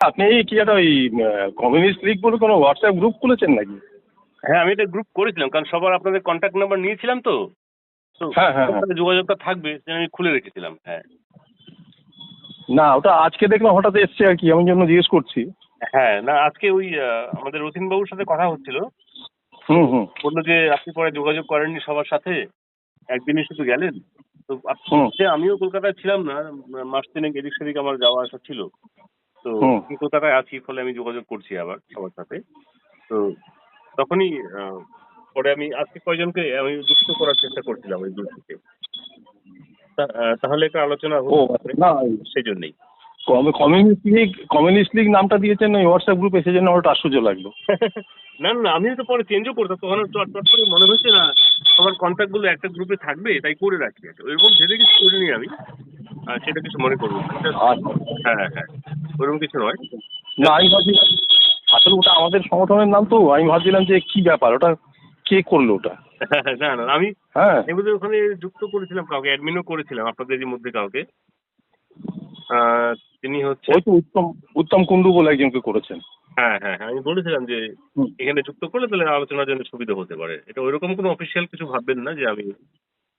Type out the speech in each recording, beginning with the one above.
আপনি কি একটা ওই কমিউনিস্ট লীগ বলে কোনো হোয়াটসঅ্যাপ গ্রুপ খুলেছেন নাকি? হ্যাঁ, আমি একটা গ্রুপ করেছিলাম, কারণ সবার আপনাদের কন্ট্যাক্ট নাম্বার নিয়েছিলাম তো। তো হ্যাঁ হ্যাঁ হ্যাঁ। সাথে যোগাযোগটা থাকবে, সেটা আমি খুলে রেখেছিলাম। হ্যাঁ না, ওটা আজকে দেখলাম হঠাৎ এসছে আর কি, আমি জন্য জিজ্ঞেস করছি। হ্যাঁ, না আজকে ওই আমাদের রতিন বাবুর সাথে কথা হচ্ছিল। হুম হুম বললো যে আপনি পরে যোগাযোগ করেননি সবার সাথে, একদিনই শুধু গেলেন। তো হুম আমিও কলকাতায় ছিলাম না, মাস তিনেক এদিক সেদিক আমার যাওয়া আসা ছিল। তো হুম। আমি কলকাতায় আছি, ফলে আমি যোগাযোগ করছি আবার সবার সাথে। তো তখনই পরে আমি আজকে কয়জনকে আমি যুক্ত করার চেষ্টা করছিলাম ওই গ্রুপ থেকে। তাহলে একটা আলোচনা ও হতে আচ্ছা, পারে, না সেই জন্যই। কমিউনিস্ট লীগ নামটা দিয়েছেন ওই হোয়াটসঅ্যাপ গ্রুপে, সেই জন্য ওটা আশ্চর্য লাগলো। না না, আমি তো পরে চেঞ্জও করতাম, তখন চট চট করে মনে হচ্ছে না সবার কন্ট্যাক্ট গুলো একটা গ্রুপে থাকবে, তাই করে রাখি। ওইরকম ভেবে কিছু করিনি আমি, সেটা কিছু মনে করবেন না। আচ্ছা। হ্যাঁ হ্যাঁ, ওইরকম কিছু নয়। না, আমি ভাবছিলাম আসলে ওটা আমাদের সংগঠনের নাম, তো আমি ভাবছিলাম যে কি ব্যাপার, ওটা কে করলো ওটা। না না, আমি হ্যাঁ, এমনিতে ওখানে যুক্ত করেছিলাম কাউকে, অ্যাডমিনও করেছিলাম আপনাদের মধ্যে কাউকে। তিনি হচ্ছে, ওই তো উত্তম উত্তম কুণ্ডু বলে একজনকে করেছেন। হ্যাঁ হ্যাঁ হ্যাঁ, আমি বলেছিলাম যে হুম। এখানে যুক্ত করলে তাহলে আলোচনার জন্য সুবিধা হতে পারে। এটা ওইরকম কোনো অফিসিয়াল কিছু ভাববেন না যে আমি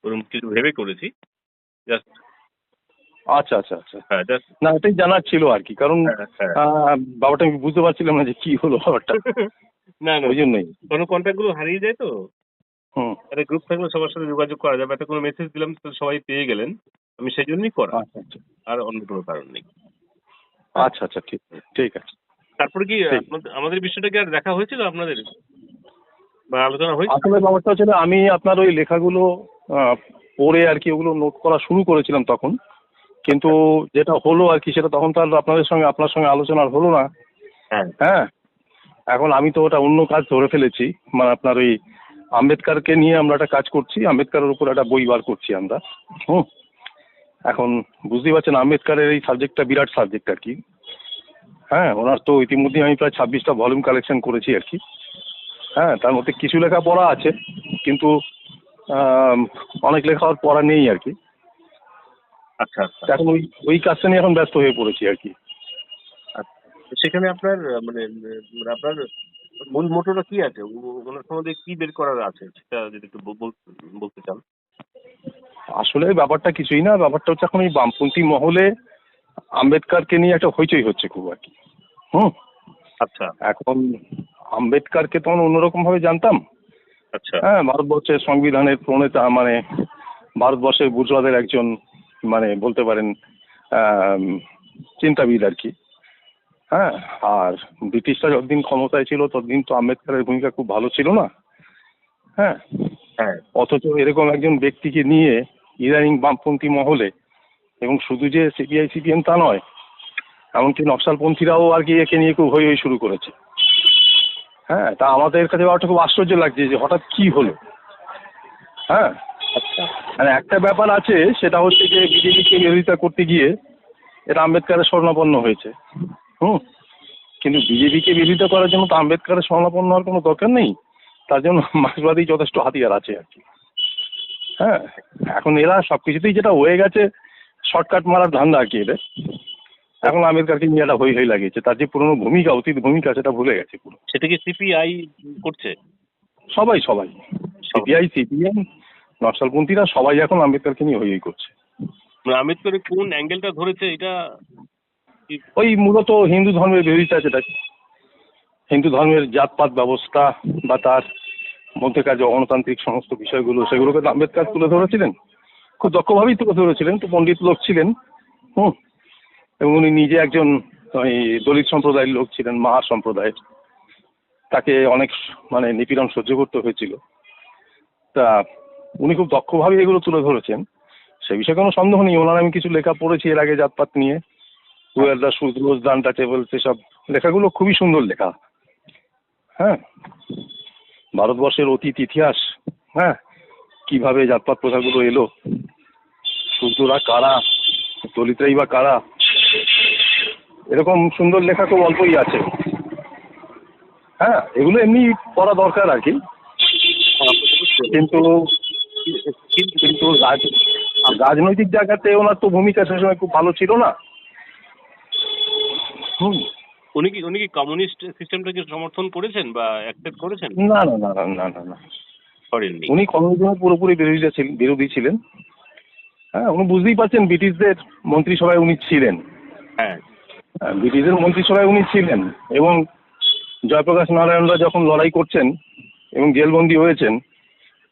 ওরকম কিছু ভেবে করেছি। জাস্ট, আচ্ছা আচ্ছা আচ্ছা। হ্যাঁ জাস্ট, না, এটাই জানার ছিল আর কি, কারণ হ্যাঁ হ্যাঁ। ব্যাপারটা আমি বুঝতে পারছিলাম না যে কি হলো ব্যাপারটা, না না, ওই জন্যই। কোনো কন্ট্যাক্ট গুলো হারিয়ে যায় তো। হুম। একটা গ্রুপ থাকলে সবার সাথে যোগাযোগ করা যাবে, একটা কোনো মেসেজ দিলাম তো সবাই পেয়ে গেলেন। আমি সেই জন্যই করা, আচ্ছা আচ্ছা আর অন্য কোনো কারণ নেই। হ্যাঁ, আচ্ছা আচ্ছা, ঠিক ঠিক আছে। তারপরে কি ঠিক। আমাদের বিষয়টা কি আর দেখা হয়েছিল আপনাদের, বা আলোচনা হয়েছিল? আসলে ব্যাপারটা হচ্ছে যে আমি আপনার ওই লেখাগুলো পড়ে আর কি ওগুলো নোট করা শুরু করেছিলাম তখন, কিন্তু আচ্ছা, যেটা হলো আর কি সেটা তখন তো আর আপনার সঙ্গে আলোচনা হলো না। হ্যাঁ হ্যাঁ, এখন আমি তো ওটা অন্য কাজ ধরে ফেলেছি, মানে আপনার ওই আম্বেদকারকে নিয়ে আমরা একটা কাজ করছি, আম্বেদকারের উপর একটা বই বার করছি আমরা। হুম। এখন বুঝতেই পারছেন আম্বেদকারের এই সাবজেক্টটা বিরাট সাবজেক্ট আর কি। হ্যাঁ, ওনার তো ইতিমধ্যে আমি প্রায় 26টা ভলিউম কালেকশন করেছি আর কি। হ্যাঁ, তার মধ্যে কিছু লেখা পড়া আছে, কিন্তু আম, অনেক লেখা আর পড়া নেই আর কি। আচ্ছা আচ্ছা এখন ওই ওই কাজটা নিয়ে এখন ব্যস্ত হয়ে পড়েছি আর কি। আচ্ছা। তো সেখানে আপনার মানে আপনার মূল মোটোটা কি আছে? ওনার সম্বন্ধে কি বের করার আছে, সেটা যদি একটু বলতে চান। আসলে ব্যাপারটা কিছুই না, ব্যাপারটা হচ্ছে এখন এই বামপন্থী মহলে আম্বেদকারকে নিয়ে একটা হইচই হচ্ছে খুব আর কি। হুম। আচ্ছা এখন আম্বেদকারকে তখন অন্যরকম ভাবে জানতাম। আচ্ছা হ্যাঁ, ভারতবর্ষের সংবিধানের প্রণেতা, মানে ভারতবর্ষের বুর্জোয়াদের একজন, মানে বলতে পারেন আম, চিন্তাবিদ আর কি। হ্যাঁ, আর ব্রিটিশরা যতদিন ক্ষমতায় ছিল ততদিন তো আম্বেদকারের ভূমিকা খুব ভালো ছিল না। হ্যাঁ, হ্যাঁ অথচ এরকম একজন ব্যক্তিকে নিয়ে ইদানিং বামপন্থী মহলে, এবং শুধু যে সিপিআই সিপিএম তা নয়, এমনকি নকশালপন্থীরাও আর কি একে নিয়ে খুব হই হই শুরু করেছে। হ্যাঁ, তা আমাদের কাছে ব্যাপারটা খুব আশ্চর্য লাগছে যে হঠাৎ কি হলো। হ্যাঁ, আচ্ছা মানে একটা ব্যাপার আছে, সেটা হচ্ছে যে বিজেপিকে বিরোধিতা করতে গিয়ে এটা আম্বেদকারের শরণাপন্ন হয়েছে। হুম। কিন্তু বিজেপিকে বিরোধিতা করার জন্য তো আম্বেদকারের শরণাপন্ন হওয়ার কোনো দরকার নেই, তার জন্য মার্ক্সবাদী যথেষ্ট হাতিয়ার আছে আর কি। হ্যাঁ, এখন এরা সবকিছুতেই যেটা হয়ে গেছে শর্টকাট মারার ধান্দা আর কি এদের। এখন আম্বেদকারকে নিয়ে একটা হই হই লাগিয়েছে, তার যে পুরনো ভূমিকা, অতীত ভূমিকা, সেটা ভুলে গেছে পুরো। সেটা কি সিপিআই করছে? সবাই সবাই, সব, সিপিআই সিপিএম নকশালপন্থীরা সবাই এখন আম্বেদকারকে নিয়ে হই হই করছে। মানে আম্বেদকরের কোন অ্যাঙ্গেলটা ধরেছে এটা কি? ওই মূলত হিন্দু ধর্মের বিরোধিতা, যেটা হিন্দু ধর্মের জাতপাত ব্যবস্থা বা তার মধ্যেকার যে গণতান্ত্রিক সমস্ত বিষয়গুলো, সেগুলোকে তো আম্বেদকর তুলে ধরেছিলেন, খুব দক্ষভাবেই তুলে ধরেছিলেন, তো পণ্ডিত লোক ছিলেন। হুম। এবং উনি নিজে একজন ওই দলিত সম্প্রদায়ের লোক ছিলেন, মাহার সম্প্রদায়ের। তাকে অনেক মানে নিপীড়ন সহ্য করতে হয়েছিল। তা উনি খুব দক্ষভাবে এগুলো তুলে ধরেছেন, সে বিষয়ে কোনো সন্দেহ নেই। ওনার আমি কিছু লেখা পড়েছি এর আগে জাতপাত নিয়ে, ওয়ার দ্য শুদ্রোজ দ্য আনটাচেবল, সেসব লেখাগুলো খুবই সুন্দর লেখা। হ্যাঁ, ভারতবর্ষের অতীত ইতিহাস, হ্যাঁ, কিভাবে জাতপাত প্রথাগুলো এলো, শূদ্ররা কারা, দলিতরাই বা কারা, এরকম সুন্দর লেখা খুব অল্পই আছে। হ্যাঁ, এগুলো এমনি পড়া দরকার আর কি। কিন্তু কিন্তু কিন্তু রাজনৈতিক জায়গাতে ওনার তো ভূমিকা সে সময় খুব ভালো ছিল না। হুম। উনি কি কমিউনিস্ট সিস্টেমটাকে সমর্থন করেছেন বা অ্যাকসেপ্ট করেছেন? না না না না না না না, করেননি। উনি কমিউনিজমের পুরোপুরি বিরোধী ছিলেন। হ্যাঁ, উনি বুঝতেই পারছেন ব্রিটিশদের মন্ত্রিসভায় উনি ছিলেন। হ্যাঁ, ব্রিটিশদের মন্ত্রিসভায় উনি ছিলেন এবং জয়প্রকাশ নারায়ণরা যখন লড়াই করছেন এবং জেলবন্দি হয়েছেন,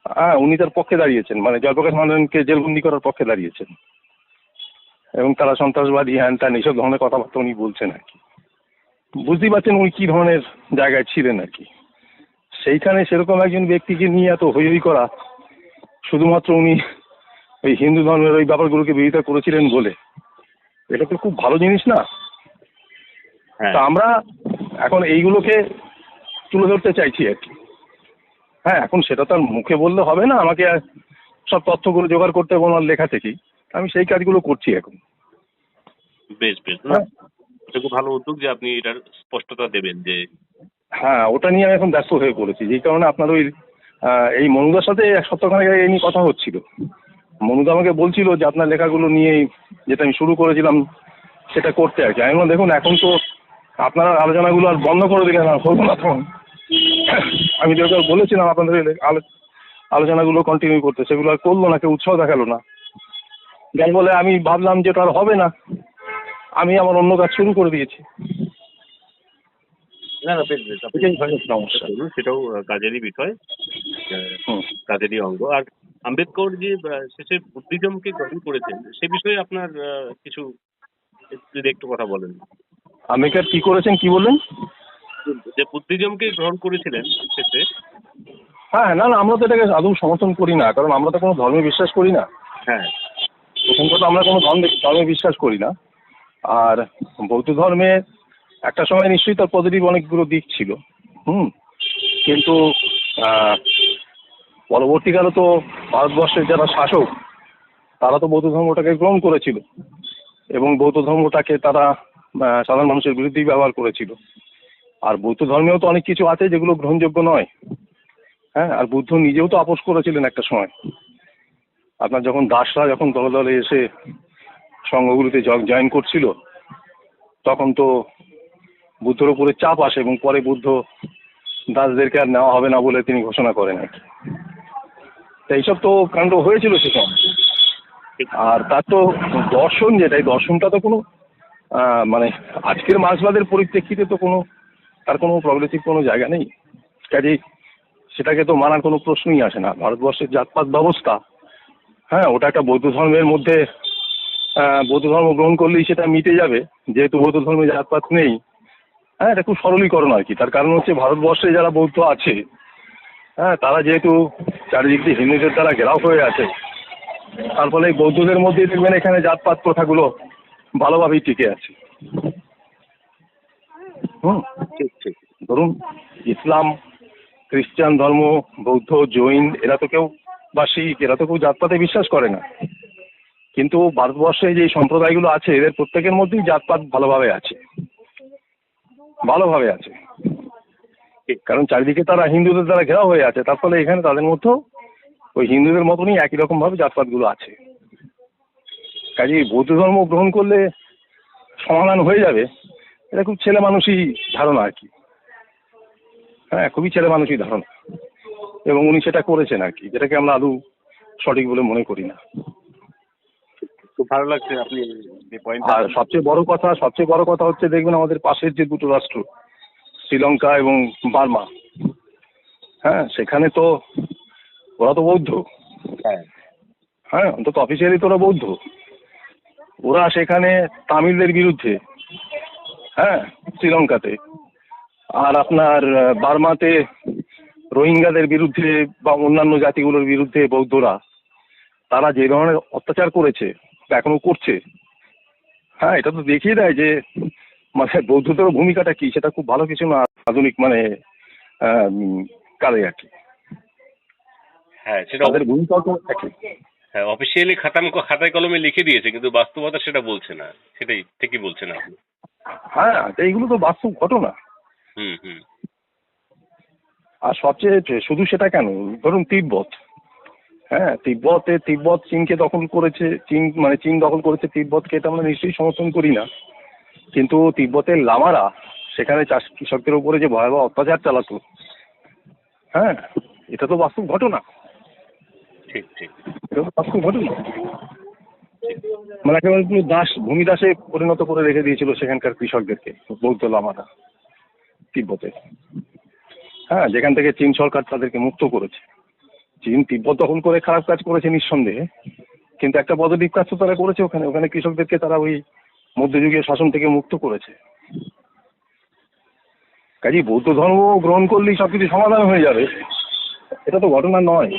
হ্যাঁ, উনি তার পক্ষে দাঁড়িয়েছেন, মানে জয়প্রকাশ নারায়ণকে জেলবন্দি করার পক্ষে দাঁড়িয়েছেন এবং তারা সন্ত্রাসবাদী হ্যান ত্যান এইসব ধরনের কথাবার্তা উনি বলছেন আর কি। বুঝতেই পারছেন উনি কী ধরনের জায়গায় ছিলেন আর কি। সেইখানে সেরকম একজন ব্যক্তিকে নিয়ে এত হইহই করা, শুধুমাত্র উনি ওই হিন্দু ধর্মের ওই ব্যাপারগুলোকে বিরোধিতা করেছিলেন বলে, এটা তো খুব ভালো জিনিস না। হ্যাঁ, তা আমরা এখন এইগুলোকে তুলে ধরতে চাইছি আর কি। হ্যাঁ, এখন সেটা তো আর মুখে বললে হবে না, আমাকে সব তথ্যগুলো জোগাড় করতে হবে ওনার লেখা থেকেই। আমি সেই কাজগুলো করছি এখন। বেশ বেশ। না, হ্যাঁ এটা খুব ভালো উদ্যোগ যে আপনি এটার স্পষ্টতা দেবেন যে হ্যাঁ, ওটা নিয়ে আমি এখন ব্যস্ত হয়ে পড়েছি, যেই কারণে আপনার ওই এই মনুদার সাথে এক সপ্তাহখানেক আগে এই নিয়ে কথা হচ্ছিল। মনুদা আমাকে বলছিল যে আপনার লেখাগুলো নিয়েই যেটা আমি শুরু করেছিলাম সেটা করতে আর কি। আমি বললাম, দেখুন এখন তো আপনারা আলোচনাগুলো আর বন্ধ করে দিলেন, আর করবো না তখন। আমি যেটা বলেছিলাম আপনাদের এই আলোচনাগুলো কন্টিনিউ করতে, সেগুলো আর করলো না, কেউ উৎসাহ দেখালো না। যাই বলে আমি ভাবলাম যে ওটা আর হবে না, আমি আমার অন্য কাজ শুরু করে দিয়েছি। না না, বেশ বেশ, আপনি এটাই হয়েছে সমস্যা। করুন, সেটাও কাজেরই বিষয়, হুম। কাজেরই অঙ্গ। আর আম্বেদকর যে শেষে বুদ্ধিজমকে গ্রহণ করেছেন সে বিষয়ে আপনার কিছু যদি একটু কথা বলেন। আম্বেদকর কি করেছেন, কি বললেন? যে বুদ্ধিজমকে গ্রহণ করেছিলেন শেষে। হ্যাঁ, না না, আমরা তো এটাকে আদৌ সমর্থন করি না, কারণ আমরা তো কোনো ধর্মে বিশ্বাস করি না। হ্যাঁ, প্রথম কথা, আমরা কোনো ধর্মে বিশ্বাস করি না। আর বৌদ্ধ ধর্মে একটা সময় নিশ্চয়ই তার পজিটিভ অনেকগুলো দিক ছিল। হুম। কিন্তু আহ, পরবর্তীকালে তো ভারতবর্ষের যারা শাসক তারা তো বৌদ্ধ ধর্মটাকে গ্রহণ করেছিল এবং বৌদ্ধ ধর্মটাকে তারা সাধারণ মানুষের বিরুদ্ধেই ব্যবহার করেছিল। আর বৌদ্ধ ধর্মেও তো অনেক কিছু আছে যেগুলো গ্রহণযোগ্য নয়। হ্যাঁ, আর বুদ্ধ নিজেও তো আপোস করেছিলেন একটা সময়। আপনার যখন দাসরা যখন দলে দলে এসে সংঘগুলিতে জয়েন করছিল, তখন তো বুদ্ধর উপরে চাপ আসে এবং পরে বুদ্ধ দাসদেরকে আর নেওয়া হবে না বলে তিনি ঘোষণা করেন আর কি। তো এইসব তো কাণ্ড হয়েছিল সে সময়। আর তার তো দর্শন, যেটা এই দর্শনটা তো কোনো মানে আজকের মার্ক্সবাদের পরিপ্রেক্ষিতে তো কোনো তার কোনো প্রগ্রেসিভ কোনো জায়গা নেই। কাজেই সেটাকে তো মানার কোনো প্রশ্নই আসে না। ভারতবর্ষের জাতপাত ব্যবস্থা, হ্যাঁ, ওটা একটা বৌদ্ধ ধর্মের মধ্যে বৌদ্ধ ধর্ম গ্রহণ করলেই সেটা মিটে যাবে, যেহেতু বৌদ্ধ ধর্মে জাতপাত নেই। হ্যাঁ, এটা খুব সরলীকরণ আর কি। তার কারণ হচ্ছে ভারতবর্ষে যারা বৌদ্ধ আছে, হ্যাঁ, তারা যেহেতু চারিদিক দিয়ে হিন্দুদের দ্বারা ঘেরাও হয়ে আছে, তার ফলে এই বৌদ্ধদের মধ্যেই দেখবেন এখানে জাতপাত প্রথাগুলো ভালোভাবেই টিকে আছে। হুম। ঠিক ঠিক। ধরুন ইসলাম, খ্রিস্টান ধর্ম, বৌদ্ধ, জৈন, এরা তো কেউ, বা শিখ, এরা তো কেউ জাতপাতে বিশ্বাস করে না। কিন্তু ভারতবর্ষে যে সম্প্রদায়গুলো আছে এদের প্রত্যেকের মধ্যেই জাতপাত ভালোভাবে আছে, ভালোভাবে আছে। কারণ চারিদিকে তারা হিন্দুদের দ্বারা ঘেরাও হয়ে আছে, তার ফলে এখানে তাদের মধ্যেও ওই হিন্দুদের মতনই একই রকমভাবে জাতপাতগুলো আছে। কাজেই বৌদ্ধ ধর্ম গ্রহণ করলে সমাধান হয়ে যাবে, এটা খুব ছেলে মানুষই ধারণা আর কি। হ্যাঁ, খুবই ছেলে মানুষই ধারণা, এবং উনি সেটা করেছেন আর কি, যেটাকে আমরা আদৌ সঠিক বলে মনে করি না। খুব ভালো লাগছে আপনি যে পয়েন্ট। আর সবচেয়ে বড় কথা হচ্ছে, দেখবেন আমাদের পাশের যে দুটো রাষ্ট্র শ্রীলঙ্কা এবং বার্মা, হ্যাঁ, সেখানে তো ওরা তো বৌদ্ধ। হ্যাঁ, হ্যাঁ, অন্তত অফিসিয়ালি তো ওরা বৌদ্ধ। ওরা সেখানে তামিলদের বিরুদ্ধে, হ্যাঁ, শ্রীলঙ্কাতে, আর আপনার বার্মাতে রোহিঙ্গাদের বিরুদ্ধে বা অন্যান্য জাতিগুলোর বিরুদ্ধে বৌদ্ধরা তারা যে ধরনের অত্যাচার করেছে বা এখনো করছে, হ্যাঁ, এটা তো দেখিয়ে দেয় যে মানে বৌদ্ধদের ভূমিকাটা কি, সেটা খুব ভালো কিছু না আধুনিক মানে কালে আর কি। হ্যাঁ, সেটা তাদের ভূমিকাও তো একই। হ্যাঁ, অফিসিয়ালি খাতায় কলমে লিখে দিয়েছে, কিন্তু বাস্তবতা সেটা বলছে না। সেটাই ঠিকই বলছেন আপনি। হ্যাঁ, এইগুলো তো বাস্তব ঘটনা। হুম হুম। আর সবচেয়ে শুধু সেটা কেন, ধরুন তিব্বত, হ্যাঁ, তিব্বত চীনকে দখল করেছে, চীন দখল করেছে তিব্বতকে, এটা আমরা নিশ্চয়ই সমর্থন করি না। কিন্তু তিব্বতের লামারা সেখানে কৃষকদের উপরে যে ভয়াবহ অত্যাচার চালাতো, হ্যাঁ, এটা তো বাস্তব ঘটনা। ঠিক ঠিক। এটা তো বাস্তব ঘটনা। মানে একেবারে পুরো ভূমি দাসে পরিণত করে রেখে দিয়েছিল সেখানকার কৃষকদেরকে বৌদ্ধ লামারা তিব্বতে। হ্যাঁ, যেখান থেকে চীন সরকার তাদেরকে মুক্ত করেছে। চীন তিব্বত দখল করে খারাপ কাজ করেছে নিঃসন্দেহে, কিন্তু একটা পজিটিভ কাজ তো তারা করেছে ওখানে। ওখানে কৃষকদেরকে তারা ওই মধ্যযুগীয় শাসন থেকে মুক্ত করেছে। কাজেই বৌদ্ধ ধর্ম গ্রহণ করলেই সবকিছু সমাধান হয়ে যাবে, এটা তো ঘটনা নয়।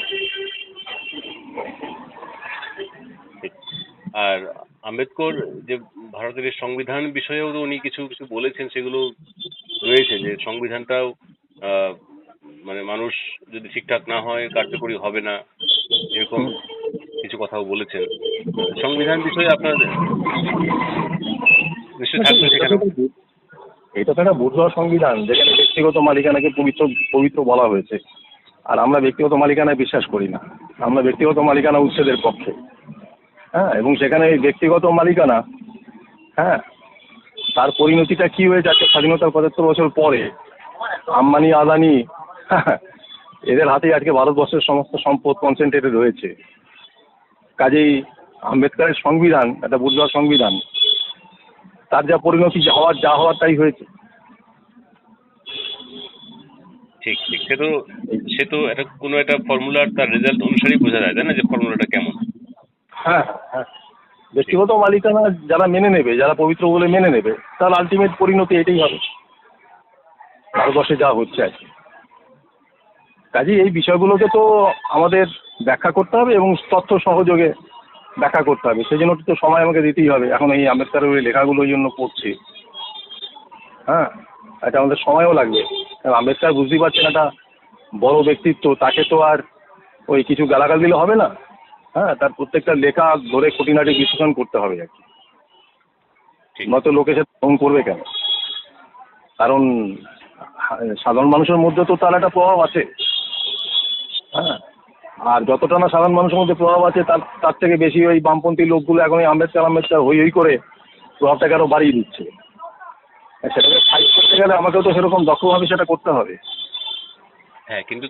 আর আম্বেদকর যে ভারতের এই সংবিধান বিষয়েও তো উনি কিছু কিছু বলেছেন, সেগুলো রয়েছে যে সংবিধানটাও মানে মানুষ যদি ঠিকঠাক না হয় কার্যকরী হবে না, এরকম কিছু কথাও বলেছেন। সংবিধান বিষয়ে আপনার নিশ্চয়ই থাকবে সেখানে। এটা তো একটা বুর্জোয়া সংবিধান, যেখানে ব্যক্তিগত মালিকানাকে পবিত্র পবিত্র বলা হয়েছে। আর আমরা ব্যক্তিগত মালিকানায় বিশ্বাস করি না, আমরা ব্যক্তিগত মালিকানা উচ্ছেদের পক্ষে। হ্যাঁ, এবং সেখানে এই ব্যক্তিগত মালিকানা, হ্যাঁ, তার পরিণতিটা কি হয়ে যাচ্ছে স্বাধীনতার ৭৫ বছর পরে। আম্বানি আদানি, হ্যাঁ, এদের হাতেই আজকে ভারতবর্ষের সমস্ত সম্পদ কনসেন্ট্রেটেড রয়েছে। কাজেই আম্বেদকরের সংবিধান একটা বুর্জোয়া সংবিধান, তার যা পরিণতি যা হওয়ার তাই হয়েছে। ঠিক ঠিক। সে তো একটা কোনো একটা ফর্মুলার তার রেজাল্ট অনুসারেই বোঝা যায়, তাই না, যে ফর্মুলাটা কেমন। হ্যাঁ হ্যাঁ, ব্যক্তিগত মালিকানা যারা মেনে নেবে, যারা পবিত্র বলে মেনে নেবে, তার আলটিমেট পরিণতি এটাই হবে ভারতবর্ষে যা হচ্ছে আর কি। কাজেই এই বিষয়গুলোকে তো আমাদের ব্যাখ্যা করতে হবে এবং তথ্য সহযোগে ব্যাখ্যা করতে হবে। সেই জন্য তো সময় আমাকে দিতেই হবে। এখন এই আম্বেদকরের ওই লেখাগুলো ওই জন্য পড়ছি। হ্যাঁ, এটা আমাদের সময়ও লাগবে। কারণ আম্বেদকর বুঝতেই পারছেন একটা বড় ব্যক্তিত্ব, তাকে তো আর ওই কিছু গালাগাল দিলে হবে না। হ্যাঁ, তার প্রত্যেকটা লেখা ধরে খুঁটিনাটি বিশ্লেষণ করতে হবে আর কি। নয়তো লোকে সে ফোন করবে কেন? কারণ সাধারণ মানুষের মধ্যে তো তার একটা প্রভাব আছে। হ্যাঁ, আর যতটা না সাধারণ মানুষের মধ্যে প্রভাব আছে, তার থেকে বেশি ওই বামপন্থী লোকগুলো এখন ওই আম্বেদকর হই হই করে প্রভাবটাকে আরও বাড়িয়ে দিচ্ছে। সেটাকে ফাইট করতে গেলে আমাকেও তো সেরকম দক্ষভাবে সেটা করতে হবে। হ্যাঁ, কিন্তু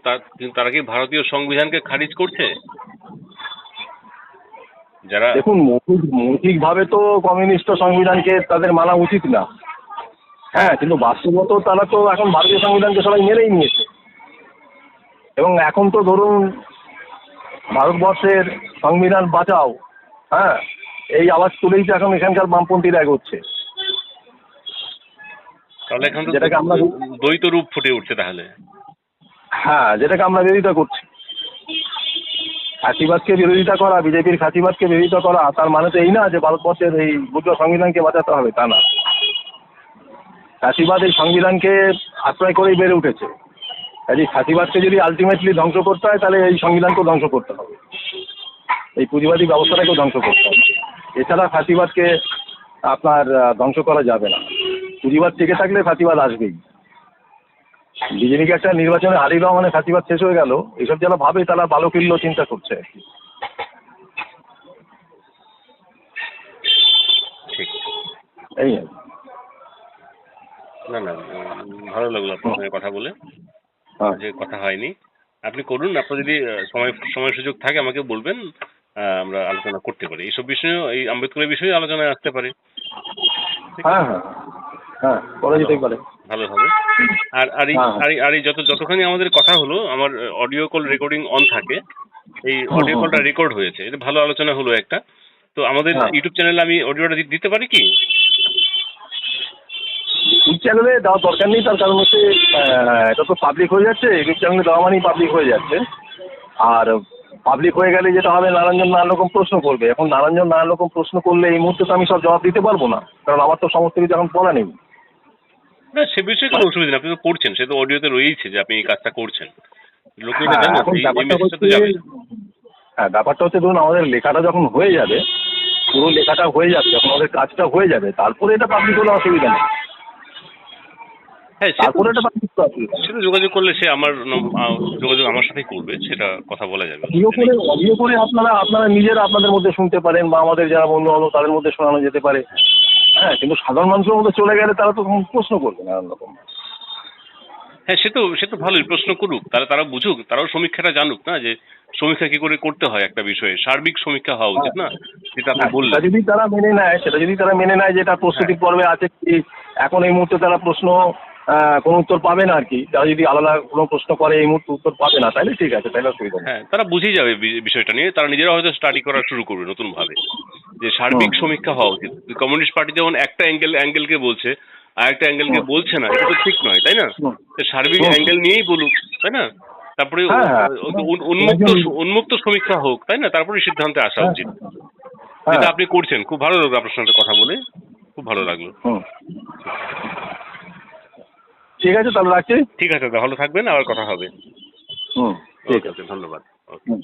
তারা কি ভারতীয় সংবিধানকে খারিজ করছে? যারা দেখুন, মৌখিকভাবে তো কমিউনিস্ট সংবিধানকে তাদের মানা উচিত না। হ্যাঁ, কিন্তু বাস্তবত তারা তো এখন ভারতীয় সংবিধানকে সবাই মেনেই নিয়েছে। এবং এখন তো ধরুন ভারতবর্ষের সংবিধান বাঁচাও, হ্যাঁ, এই আওয়াজ তুলেই তো এখন এখানকার বামপন্থীরা এগোচ্ছে। তাহলে এখন তো যেটাকে আমরা দ্বৈত রূপ ফুটে উঠছে তাহলে। হ্যাঁ, যেটাকে আমরা বিরোধিতা করছি। ফাঁসিবাদকে বিরোধিতা করা, বিজেপির ফাঁসিবাদকে বিরোধিতা করা, তার মানে তো এই না যে ভারতবর্ষের এই বুর্জোয়া সংবিধানকে বাঁচাতে হবে, তা না। ফাঁসিবাদ এই সংবিধানকে আশ্রয় করেই বেড়ে উঠেছে। কাজে ফাঁসিবাদকে যদি আলটিমেটলি ধ্বংস করতে হয়, তাহলে এই সংবিধানকেও ধ্বংস করতে হবে, এই পুঁজিবাদী ব্যবস্থাটাকেও ধ্বংস করতে হবে। এছাড়া ফাঁসিবাদকে আপনার ধ্বংস করা যাবে না। পুঁজিবাদ টিকে থাকলে ফাঁসিবাদ আসবেই। বিজেপিকে একটা নির্বাচনে হারিয়ে দেওয়া মানে ফাঁসিবাদ শেষ হয়ে গেল, এইসব যারা ভাবে তারা বালকিল্য চিন্তা করছে আর কি। ঠিক। এই না না, ভালো লাগলো আপনার সঙ্গে কথা বলে, যে কথা হয়নি। আপনি করুন, আপনার যদি সময় সুযোগ থাকে আমাকে বলবেন, আমরা আলোচনা করতে পারি এইসব বিষয়ে, এই আম্বেদকরের বিষয়ে আলোচনায় আসতে পারি। হ্যাঁ হ্যাঁ হ্যাঁ, করা যেতেই পারে, ভালো হবে। আর এই যতখানি আমাদের কথা হলো, আমার অডিও কল রেকর্ডিং অন থাকে, এই অডিও কলটা রেকর্ড হয়েছে, এটা ভালো আলোচনা হলো একটা। তো আমাদের ইউটিউব চ্যানেলে আমি অডিওটা দিতে পারি কি? ইউটিউব চ্যানেলে দেওয়ার দরকার নেই, তার কারণ হচ্ছে এটা তো পাবলিক হয়ে যাচ্ছে। ইউটিউব চ্যানেলে দেওয়া মানেই পাবলিক হয়ে যাচ্ছে। আর পাবলিক হয়ে গেলে যেটা হবে, নানানজন নানান রকম প্রশ্ন করবে। এখন নানানজন নানান রকম প্রশ্ন করলে এই মুহূর্তে তো আমি সব জবাব দিতে পারবো না, কারণ আমার তো সমস্ত কিছু এখন বলা নেই। না, সে বিষয়ে কোনো অসুবিধা নেই, আপনি তো করছেন, সে তো অডিওতে রয়েছে যে আপনি এই কাজটা করছেন। লোকে এখন ব্যাপারটা হচ্ছে ধরুন আমাদের লেখাটা যখন হয়ে যাবে, পুরো লেখাটা হয়ে যাবে, যখন আমাদের কাজটা হয়ে যাবে, তারপরে এটা পাবলিক হলে অসুবিধা নেই। হ্যাঁ, তারপরে এটা পাবলিক সেটা যোগাযোগ করলে সে যোগাযোগ আমার সাথেই করবে, সেটা কথা বলা যাবে। অডিও করে আপনারা নিজেরা আপনাদের মধ্যে শুনতে পারেন, বা আমাদের যারা বন্ধু হলো তাদের মধ্যে শোনানো যেতে পারে। হ্যাঁ, কিন্তু সাধারণ মানুষের মধ্যে চলে গেলে তারা তো তখন প্রশ্ন করবে নানান রকম। হ্যাঁ, সে তো ভালোই, প্রশ্ন করুক, তারা বুঝুক, তারাও সমীক্ষাটা জানুক না, যে সমীক্ষা কি করে করতে হয় একটা বিষয়ে, সার্বিক সমীক্ষা হওয়া উচিত না, যেটা আপনি হ্যাঁ, বললেন। সেটা যদি তারা মেনে নেয় যে এটা প্রস্তুতি হ্যাঁ। পর্বে আছে কি, এখন এই মুহূর্তে তারা প্রশ্ন কোনো উত্তর পাবে না আর কি, তারা যদি আলাদা কোনো প্রশ্ন করে এই মুহূর্তে উত্তর পাবে না, তাহলে ঠিক আছে, তাহলে অসুবিধা নেই। হ্যাঁ, তারা বুঝেই যাবে বিষয়টা নিয়ে, তারা নিজেরা হয়তো স্টাডি করা শুরু করবে নতুন ভাবে, যে সার্বিক সমীক্ষা হওয়া উচিত। কমিউনিস্ট পার্টি যেমন একটা অ্যাঙ্গেলকে বলছে, আর একটা অ্যাঙ্গেলকে হুম, বলছে না, এটা তো ঠিক নয়, তাই না? হুম, তো সার্বিক হুম, অ্যাঙ্গেল নিয়েই বলুক, তাই না? তারপরে হ্যাঁ, হ্যাঁ, উন্মুক্ত সমীক্ষা হোক, তাই না? তারপরে সিদ্ধান্তে আসা হ্যাঁ, উচিত, হ্যাঁ, যেটা আপনি করছেন। খুব ভালো লাগলো আপনার সাথে কথা বলে, খুব ভালো লাগলো। হুম, ঠিক আছে, তাহলে রাখছি। ঠিক আছে দাদা, ভালো থাকবেন, আবার কথা হবে। হুম, ঠিক ওকে, আছে। ওকে, ধন্যবাদ। ওকে। হুম।